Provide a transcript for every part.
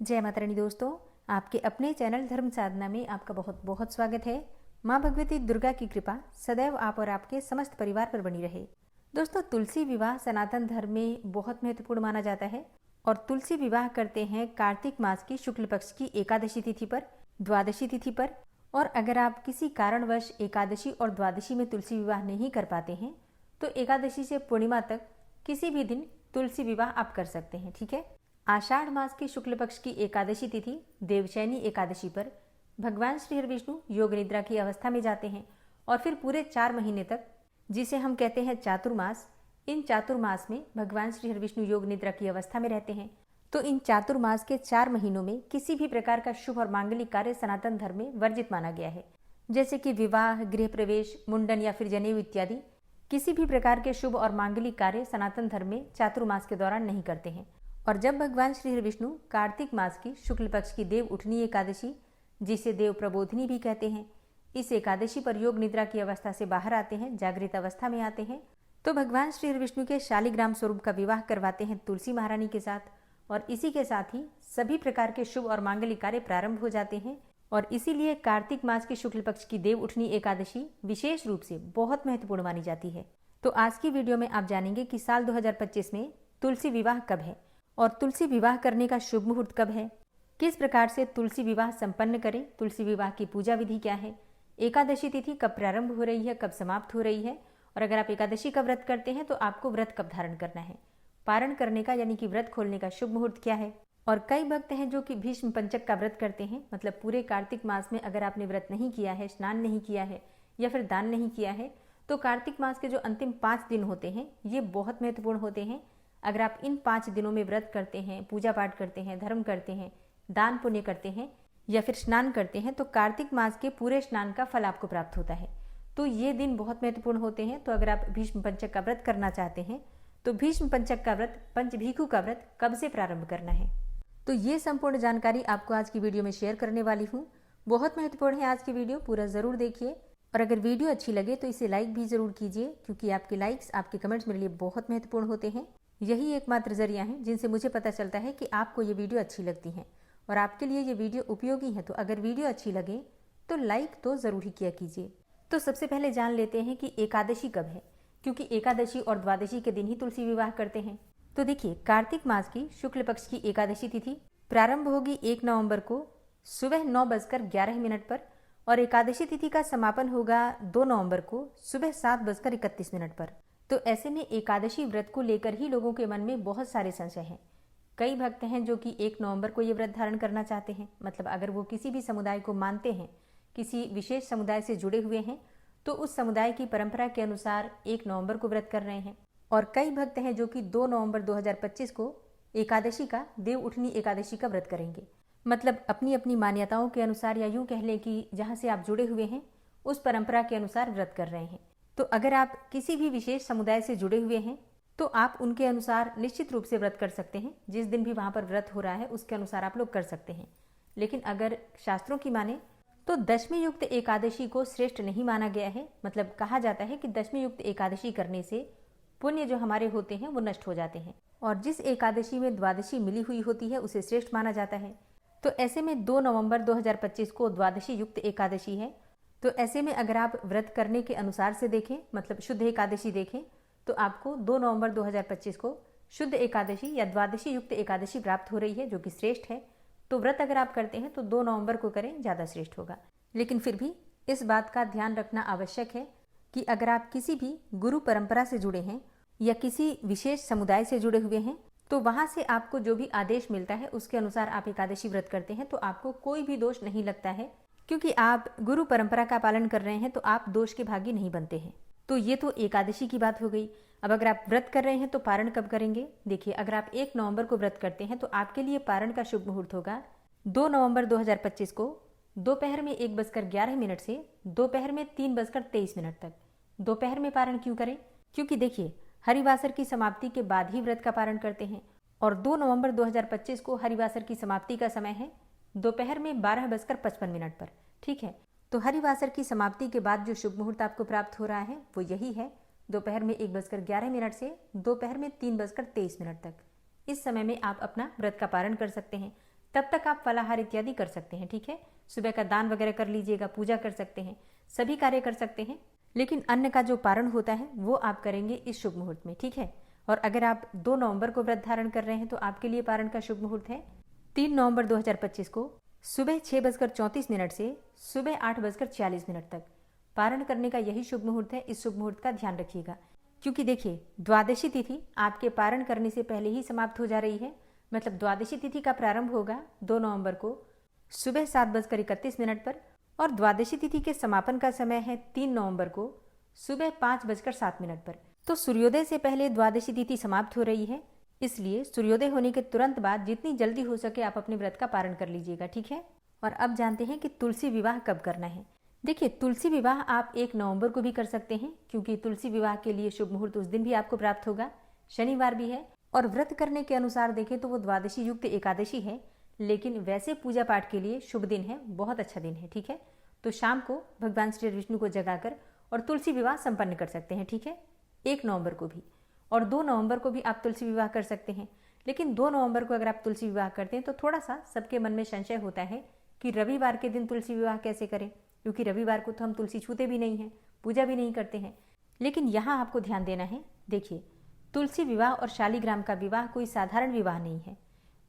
जय माता रानी दोस्तों, आपके अपने चैनल धर्म साधना में आपका बहुत बहुत स्वागत है। माँ भगवती दुर्गा की कृपा सदैव आप और आपके समस्त परिवार पर बनी रहे। दोस्तों, तुलसी विवाह सनातन धर्म में बहुत महत्वपूर्ण माना जाता है और तुलसी विवाह करते हैं कार्तिक मास की शुक्ल पक्ष की एकादशी तिथि पर, द्वादशी तिथि पर। और अगर आप किसी कारणवश एकादशी और द्वादशी में तुलसी विवाह नहीं कर पाते हैं तो एकादशी से पूर्णिमा तक किसी भी दिन तुलसी विवाह आप कर सकते हैं। ठीक है। आषाढ़ मास की शुक्ल पक्ष की एकादशी तिथि देवशयनी एकादशी पर भगवान श्री हरि विष्णु योग निद्रा की अवस्था में जाते हैं और फिर पूरे 4 महीने तक, जिसे हम कहते हैं चातुर्मास, इन चातुर्मास में भगवान श्री हरि विष्णु योग निद्रा की अवस्था में रहते हैं। तो इन चातुर्मास के 4 महीनों में किसी भी प्रकार का शुभ और मांगलिक कार्य सनातन धर्म में वर्जित माना गया है, जैसे कि विवाह, गृह प्रवेश, मुंडन या फिर जनेऊ इत्यादि। किसी भी प्रकार के शुभ और मांगलिक कार्य सनातन धर्म में चातुर्मास के दौरान नहीं करते हैं। और जब भगवान श्री हरि विष्णु कार्तिक मास की शुक्ल पक्ष की देव उठनी एकादशी, जिसे देव प्रबोधिनी भी कहते हैं, इस एकादशी पर योग निद्रा की अवस्था से बाहर आते हैं, जागृत अवस्था में आते हैं, तो भगवान श्री हरि विष्णु के शालिग्राम स्वरूप का विवाह करवाते हैं तुलसी महारानी के साथ। और इसी के साथ ही सभी प्रकार के शुभ और मांगलिक कार्य प्रारंभ हो जाते हैं। और इसीलिए कार्तिक मास की शुक्ल पक्ष की देव उठनी एकादशी विशेष रूप से बहुत महत्वपूर्ण मानी जाती है। तो आज की वीडियो में आप जानेंगे कि साल 2025 में तुलसी विवाह कब है और तुलसी विवाह करने का शुभ मुहूर्त कब है, किस प्रकार से तुलसी विवाह संपन्न करें, तुलसी विवाह की पूजा विधि क्या है, एकादशी तिथि कब प्रारंभ हो रही है, कब समाप्त हो रही है, और अगर आप एकादशी का व्रत करते हैं तो आपको व्रत कब धारण करना है, पारण करने का यानी कि व्रत खोलने का शुभ मुहूर्त क्या है। और कई भक्त हैं जो कि भीष्म पंचक का व्रत करते हैं, मतलब पूरे कार्तिक मास में अगर आपने व्रत नहीं किया है, स्नान नहीं किया है या फिर दान नहीं किया है, तो कार्तिक मास के जो अंतिम 5 दिन होते हैं ये बहुत महत्वपूर्ण होते हैं। अगर आप इन 5 दिनों में व्रत करते हैं, पूजा पाठ करते हैं, धर्म करते हैं, दान पुण्य करते हैं या फिर स्नान करते हैं, तो कार्तिक मास के पूरे स्नान का फल आपको प्राप्त होता है। तो ये दिन बहुत महत्वपूर्ण होते हैं। तो अगर आप भीष्म पंचक का व्रत करना चाहते हैं तो भीष्म पंचक का व्रत, पंचभीखु का व्रत कब से प्रारंभ करना है, तो ये संपूर्ण जानकारी आपको आज की वीडियो में शेयर करने वाली हूँ। बहुत महत्वपूर्ण है आज की वीडियो, पूरा जरूर देखिए। और अगर वीडियो अच्छी लगे तो इसे लाइक भी जरूर कीजिए, क्योंकि आपके लाइक्स, आपके कमेंट्स मेरे लिए बहुत महत्वपूर्ण होते हैं। यही एकमात्र जरिया है जिनसे मुझे पता चलता है कि आपको ये वीडियो अच्छी लगती है और आपके लिए ये वीडियो उपयोगी है। तो अगर वीडियो अच्छी लगे तो लाइक तो जरूर ही किया कीजिए। तो सबसे पहले जान लेते हैं कि एकादशी कब है, क्योंकि एकादशी और द्वादशी के दिन ही तुलसी विवाह करते हैं। तो देखिए, कार्तिक मास की शुक्ल पक्ष की एकादशी तिथि प्रारंभ होगी 1 नवंबर को सुबह 9:11 पर और एकादशी तिथि का समापन होगा 2 नवंबर को सुबह 7:31 पर। तो ऐसे में एकादशी व्रत को लेकर ही लोगों के मन में बहुत सारे संशय हैं। कई भक्त हैं जो कि 1 नवंबर को ये व्रत धारण करना चाहते हैं, मतलब अगर वो किसी भी समुदाय को मानते हैं, किसी विशेष समुदाय से जुड़े हुए हैं, तो उस समुदाय की परंपरा के अनुसार 1 नवंबर को व्रत कर रहे हैं। और कई भक्त हैं जो कि 2 नवंबर 2025 को एकादशी का, देव उठनी एकादशी का व्रत करेंगे, मतलब अपनी अपनी मान्यताओं के अनुसार, या यूं कह लें कि जहां से आप जुड़े हुए हैं उस परंपरा के अनुसार व्रत कर रहे हैं। तो अगर आप किसी भी विशेष समुदाय से जुड़े हुए हैं तो आप उनके अनुसार निश्चित रूप से व्रत कर सकते हैं। जिस दिन भी वहां पर व्रत हो रहा है उसके अनुसार आप लोग कर सकते हैं। लेकिन अगर शास्त्रों की माने तो दशमी युक्त एकादशी को श्रेष्ठ नहीं माना गया है। मतलब कहा जाता है कि दशमी युक्त एकादशी करने से पुण्य जो हमारे होते हैं वो नष्ट हो जाते हैं, और जिस एकादशी में द्वादशी मिली हुई होती है उसे श्रेष्ठ माना जाता है। तो ऐसे में 2 नवंबर 2025 को द्वादशी युक्त एकादशी है। तो ऐसे में अगर आप व्रत करने के अनुसार से देखें, मतलब शुद्ध एकादशी देखें, तो आपको 2 नवंबर 2025 को शुद्ध एकादशी या द्वादशी युक्त एकादशी प्राप्त हो रही है, जो कि श्रेष्ठ है। तो व्रत अगर आप करते हैं तो 2 नवंबर को करें, ज़्यादा श्रेष्ठ होगा। लेकिन फिर भी इस बात का ध्यान रखना आवश्यक है कि अगर आप किसी भी गुरु परंपरा से जुड़े हैं या किसी विशेष समुदाय से जुड़े हुए हैं, तो वहां से आपको जो भी आदेश मिलता है उसके अनुसार आप एकादशी व्रत करते हैं तो आपको कोई भी दोष नहीं लगता है, क्योंकि आप गुरु परंपरा का पालन कर रहे हैं तो आप दोष के भागी नहीं बनते हैं। तो ये तो एकादशी की बात हो गई। अब अगर आप व्रत कर रहे हैं तो पारण कब करेंगे? देखिए, अगर आप 1 नवंबर को व्रत करते हैं तो आपके लिए पारण का शुभ मुहूर्त होगा 2 नवंबर 2025 को दोपहर में 1:11 से दोपहर में 3:23 तक। दोपहर में पारण क्यों करें? क्योंकि देखिए, हरिवासर की समाप्ति के बाद ही व्रत का पारण करते हैं और 2 नवंबर 2025 को हरिवासर की समाप्ति का समय है दोपहर में 12:55 पर। ठीक है, तो हरिवासर की समाप्ति के बाद जो शुभ मुहूर्त आपको प्राप्त हो रहा है वो यही है, दोपहर में 1:11 से दोपहर में 3:23 तक। इस समय में आप अपना व्रत का पारण कर सकते हैं। तब तक आप फलाहार इत्यादि कर सकते हैं। ठीक है, सुबह का दान वगैरह कर लीजिएगा, पूजा कर सकते हैं, सभी कार्य कर सकते हैं। लेकिन अन्न का जो पारण होता है वो आप करेंगे इस शुभ मुहूर्त में। ठीक है, और अगर आप 2 नवंबर को व्रत धारण कर रहे हैं तो आपके लिए पारण का शुभ मुहूर्त है 3 नवंबर 2025 को सुबह 6:34 से सुबह 8:40 तक। पारण करने का यही शुभ मुहूर्त है। इस शुभ मुहूर्त का ध्यान रखिएगा, क्योंकि देखिए द्वादशी तिथि आपके पारण करने से पहले ही समाप्त हो जा रही है। मतलब द्वादशी तिथि का प्रारंभ होगा 2 नवंबर को सुबह 7:31 पर और द्वादशी तिथि के समापन का समय है 3 नवंबर को सुबह 5:07 पर। तो सूर्योदय से पहले द्वादशी तिथि समाप्त हो रही है, इसलिए सूर्योदय होने के तुरंत बाद जितनी जल्दी हो सके आप अपने व्रत का पारण कर लीजिएगा। ठीक है, और अब जानते हैं कि तुलसी विवाह कब करना है। देखिए, तुलसी विवाह आप 1 नवंबर को भी कर सकते हैं, क्योंकि तुलसी विवाह के लिए शुभ मुहूर्त उस दिन भी आपको प्राप्त होगा, शनिवार भी है। और व्रत करने के अनुसार देखें तो वो द्वादशी युक्त एकादशी है, लेकिन वैसे पूजा पाठ के लिए शुभ दिन है, बहुत अच्छा दिन है। ठीक है, तो शाम को भगवान श्री विष्णु को जगाकर और तुलसी विवाह संपन्न कर सकते हैं। ठीक है, 1 नवंबर को भी और 2 नवंबर को भी आप तुलसी विवाह कर सकते हैं। लेकिन 2 नवंबर को अगर आप तुलसी विवाह करते हैं तो थोड़ा सा सबके मन में संशय होता है कि रविवार के दिन तुलसी विवाह कैसे करें, क्योंकि रविवार को तो हम तुलसी छूते भी नहीं हैं, पूजा भी नहीं करते हैं। लेकिन यहाँ आपको ध्यान देना है। देखिए, तुलसी विवाह और शालिग्राम का विवाह कोई साधारण विवाह नहीं है,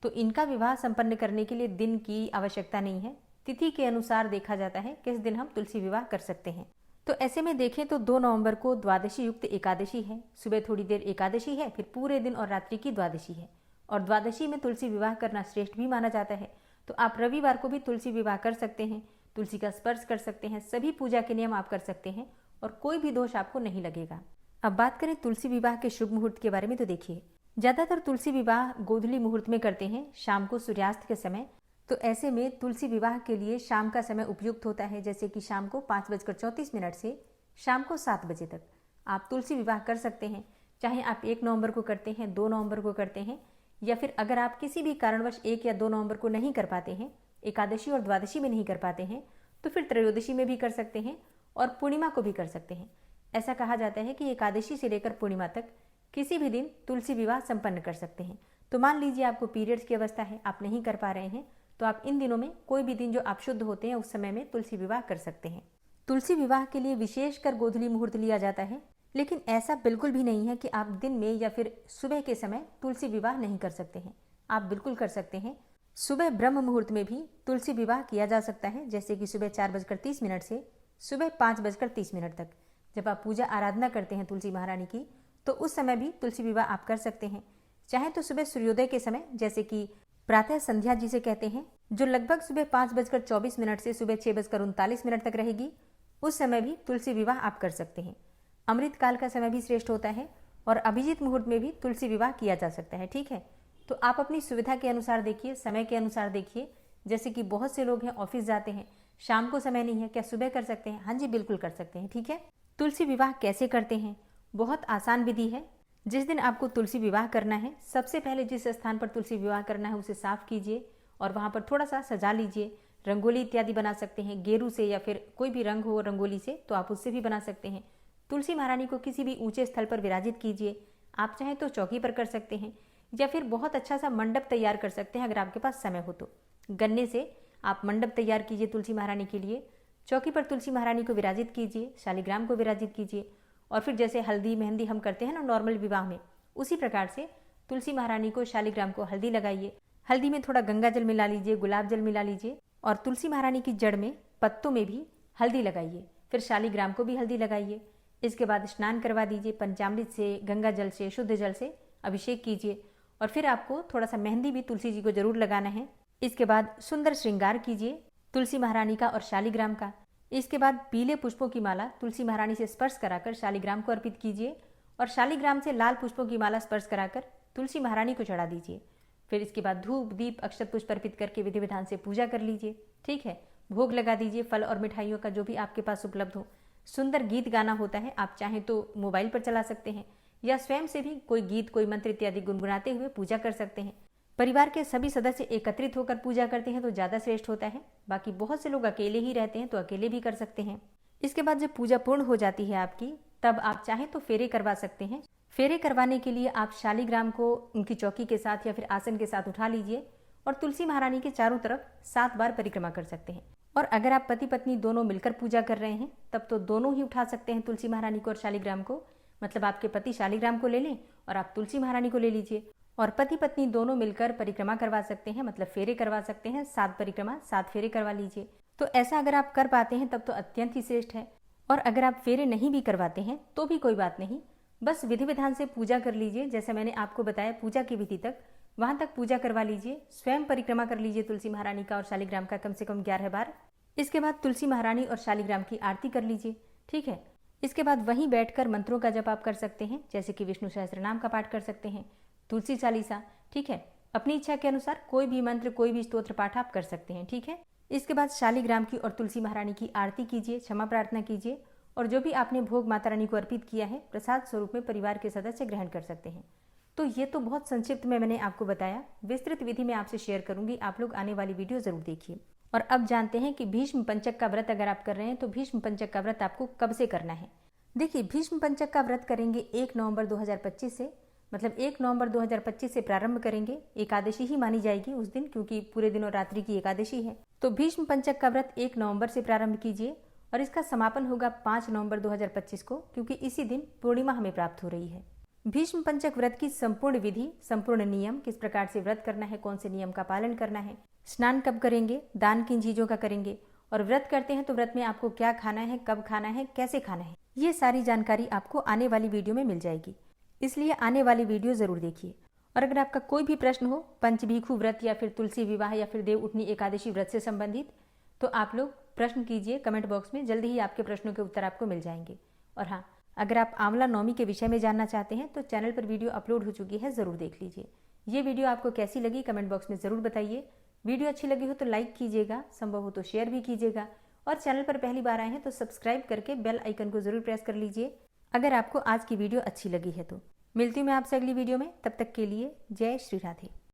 तो इनका विवाह संपन्न करने के लिए दिन की आवश्यकता नहीं है। तिथि के अनुसार देखा जाता है किस दिन हम तुलसी विवाह कर सकते हैं। तो ऐसे में देखें तो 2 नवंबर को द्वादशी युक्त एकादशी है, सुबह थोड़ी देर एकादशी है, फिर पूरे दिन और रात्रि की द्वादशी है। और द्वादशी में तुलसी विवाह करना श्रेष्ठ भी माना जाता है, तो आप रविवार को भी तुलसी विवाह कर सकते हैं, तुलसी का स्पर्श कर सकते हैं, सभी पूजा के नियम आप कर सकते हैं और कोई भी दोष आपको नहीं लगेगा। अब बात करें तुलसी विवाह के शुभ मुहूर्त के बारे में, तो देखिए ज्यादातर तुलसी विवाह गोधूली मुहूर्त में करते हैं, शाम को सूर्यास्त के समय। तो ऐसे में तुलसी विवाह के लिए शाम का समय उपयुक्त होता है, जैसे कि शाम को 5:34 से शाम को 7 बजे तक आप तुलसी विवाह कर सकते हैं। चाहे आप 1 नवंबर को करते हैं, 2 नवंबर को करते हैं, या फिर अगर आप किसी भी कारणवश 1 या 2 नवंबर को नहीं कर पाते हैं, एकादशी और द्वादशी में नहीं कर पाते हैं, तो फिर त्रयोदशी में भी कर सकते हैं और पूर्णिमा को भी कर सकते हैं। ऐसा कहा जाता है कि एकादशी से लेकर पूर्णिमा तक किसी भी दिन तुलसी विवाह संपन्न कर सकते हैं। तो मान लीजिए आपको पीरियड्स की अवस्था है, आप नहीं कर पा रहे हैं, तो आप इन दिनों में कोई भी दिन जो आप शुद्ध होते हैं उस समय में तुलसी विवाह कर सकते हैं। तुलसी विवाह के लिए विशेषकर गोधूली मुहूर्त लिया जाता है, लेकिन ऐसा बिल्कुल भी नहीं है कि आप दिन में या फिर सुबह के समय तुलसी विवाह नहीं कर सकते हैं। आप बिल्कुल कर सकते हैं। सुबह ब्रह्म मुहूर्त में भी तुलसी विवाह किया जा सकता है, जैसे कि सुबह 4:30 से सुबह 5:30 तक। जब आप पूजा आराधना करते हैं तुलसी महारानी की, तो उस समय भी तुलसी विवाह आप कर सकते हैं। चाहे तो सुबह सूर्योदय के समय, जैसे कि प्रातः संध्या जिसे कहते हैं, जो लगभग सुबह 5:24 से सुबह 6:39 तक रहेगी, उस समय भी तुलसी विवाह आप कर सकते हैं। अमृत काल का समय भी श्रेष्ठ होता है और अभिजीत मुहूर्त में भी तुलसी विवाह किया जा सकता है। ठीक है, तो आप अपनी सुविधा के अनुसार देखिए, समय के अनुसार देखिए। जैसे कि बहुत से लोग हैं ऑफिस जाते हैं, शाम को समय नहीं है, क्या सुबह कर सकते हैं? हाँ जी, बिल्कुल कर सकते हैं। ठीक है, तुलसी विवाह कैसे करते हैं? बहुत आसान विधि है। जिस दिन आपको तुलसी विवाह करना है, सबसे पहले जिस स्थान पर तुलसी विवाह करना है उसे साफ कीजिए और वहां पर थोड़ा सा सजा लीजिए। रंगोली इत्यादि बना सकते हैं, गेरू से या फिर कोई भी रंग हो रंगोली से, तो आप उससे भी बना सकते हैं। तुलसी महारानी को किसी भी ऊंचे स्थल पर विराजित कीजिए। आप चाहें तो चौकी पर कर सकते हैं या फिर बहुत अच्छा सा मंडप तैयार कर सकते हैं अगर आपके पास समय हो तो। गन्ने से आप मंडप तैयार कीजिए तुलसी महारानी के लिए, चौकी पर तुलसी महारानी को विराजित कीजिए, शालिग्राम को विराजित कीजिए और फिर जैसे हल्दी मेहंदी हम करते हैं ना नॉर्मल विवाह में, उसी प्रकार से तुलसी महारानी को शालिग्राम को हल्दी लगाइए। हल्दी में थोड़ा गंगा जल मिला लीजिए, गुलाब जल मिला लीजिए और तुलसी महारानी की जड़ में, पत्तों में भी हल्दी लगाइए। फिर शालिग्राम को भी हल्दी लगाइए। इसके बाद स्नान करवा दीजिए पंचामृत से, गंगा जल से, शुद्ध जल से अभिषेक कीजिए और फिर आपको थोड़ा सा मेहंदी भी तुलसी जी को जरूर लगाना है। इसके बाद सुंदर श्रृंगार कीजिए तुलसी महारानी का और शालिग्राम का। इसके बाद पीले पुष्पों की माला तुलसी महारानी से स्पर्श कराकर शालिग्राम को अर्पित कीजिए और शालिग्राम से लाल पुष्पों की माला स्पर्श कराकर तुलसी महारानी को चढ़ा दीजिए। फिर इसके बाद धूप दीप अक्षत पुष्प अर्पित करके विधि विधान से पूजा कर लीजिए। ठीक है, भोग लगा दीजिए फल और मिठाइयों का जो भी आपके पास उपलब्ध हो। सुंदर गीत गाना होता है, आप चाहें तो मोबाइल पर चला सकते हैं या स्वयं से भी कोई गीत कोई मंत्र इत्यादि गुनगुनाते हुए पूजा कर सकते हैं। परिवार के सभी सदस्य एकत्रित होकर पूजा करते हैं तो ज्यादा श्रेष्ठ होता है। बाकी बहुत से लोग अकेले ही रहते हैं तो अकेले भी कर सकते हैं। इसके बाद जब पूजा पूर्ण हो जाती है आपकी, तब आप चाहें तो फेरे करवा सकते हैं। फेरे करवाने के लिए आप शालिग्राम को उनकी चौकी के साथ या फिर आसन के साथ उठा लीजिए और तुलसी महारानी के चारों तरफ 7 बार परिक्रमा कर सकते हैं। और अगर आप पति पत्नी दोनों मिलकर पूजा कर रहे हैं तब तो दोनों ही उठा सकते हैं तुलसी महारानी को और शालिग्राम को। मतलब आपके पति शालिग्राम को ले लें और आप तुलसी महारानी को ले लीजिए, और पति पत्नी दोनों मिलकर परिक्रमा करवा सकते हैं, मतलब फेरे करवा सकते हैं। 7 परिक्रमा 7 फेरे करवा लीजिए। तो ऐसा अगर आप कर पाते हैं तब तो अत्यंत ही श्रेष्ठ है। और अगर आप फेरे नहीं भी करवाते हैं तो भी कोई बात नहीं, बस विधि विधान से पूजा कर लीजिए। जैसे मैंने आपको बताया पूजा की विधि तक, वहां तक पूजा करवा लीजिए। स्वयं परिक्रमा कर लीजिए तुलसी महारानी का और शालिग्राम का कम से कम 11 बार। इसके बाद तुलसी महारानी और शालिग्राम की आरती कर लीजिए, ठीक है। इसके बाद वहीं बैठकर मंत्रों का जप आप कर सकते हैं, जैसे कि विष्णु सहस्त्रनाम का पाठ कर सकते हैं, तुलसी चालीसा, ठीक है। अपनी इच्छा के अनुसार कोई भी मंत्र, कोई भी स्तोत्र पाठ आप कर सकते हैं, ठीक है। इसके बाद शालिग्राम की और तुलसी महारानी की आरती कीजिए, क्षमा प्रार्थना कीजिए, और जो भी आपने भोग माता रानी को अर्पित किया है प्रसाद स्वरूप में परिवार के सदस्य ग्रहण कर सकते हैं। तो ये तो बहुत संक्षिप्त में मैंने आपको बताया, विस्तृत विधि में आपसे शेयर करूंगी, आप लोग आने वाली वीडियो जरूर देखिए। और अब जानते हैं कि भीष्म पंचक का व्रत अगर आप कर रहे हैं तो भीष्म पंचक का व्रत आपको कब से करना है। देखिए, भीष्म पंचक का व्रत करेंगे 1 नवंबर 2025 से, मतलब 1 नवंबर 2025 से प्रारंभ करेंगे। एकादशी ही मानी जाएगी उस दिन, क्योंकि पूरे दिन और रात्रि की एकादशी है। तो भीष्म पंचक का व्रत 1 नवंबर से प्रारंभ कीजिए और इसका समापन होगा 5 नवंबर 2025 को, क्योंकि इसी दिन पूर्णिमा हमें प्राप्त हो रही है। भीष्म पंचक व्रत की संपूर्ण विधि, संपूर्ण नियम, किस प्रकार से व्रत करना है, कौन से नियम का पालन करना है, स्नान कब करेंगे, दान किन चीजों का करेंगे, और व्रत करते हैं तो व्रत में आपको क्या खाना है, कब खाना है, कैसे खाना है, ये सारी जानकारी आपको आने वाली वीडियो में मिल जाएगी। इसलिए आने वाली वीडियो जरूर देखिए। और अगर आपका कोई भी प्रश्न हो पंचभीखु व्रत या फिर तुलसी विवाह या फिर देव उठनी एकादशी व्रत से संबंधित, तो आप लोग प्रश्न कीजिए कमेंट बॉक्स में, जल्दी ही आपके प्रश्नों के उत्तर आपको मिल जाएंगे। और हाँ, अगर आप आंवला नौमी के विषय में जानना चाहते हैं तो चैनल पर वीडियो अपलोड हो चुकी है, जरूर देख लीजिए। ये वीडियो आपको कैसी लगी कमेंट बॉक्स में जरूर बताइए। वीडियो अच्छी लगी हो तो लाइक कीजिएगा, संभव हो तो शेयर भी कीजिएगा, और चैनल पर पहली बार आए हैं तो सब्सक्राइब करके बेल आइकन को जरूर प्रेस कर लीजिए अगर आपको आज की वीडियो अच्छी लगी है तो। मिलती हूँ मैं आपसे अगली वीडियो में, तब तक के लिए जय श्री राधे।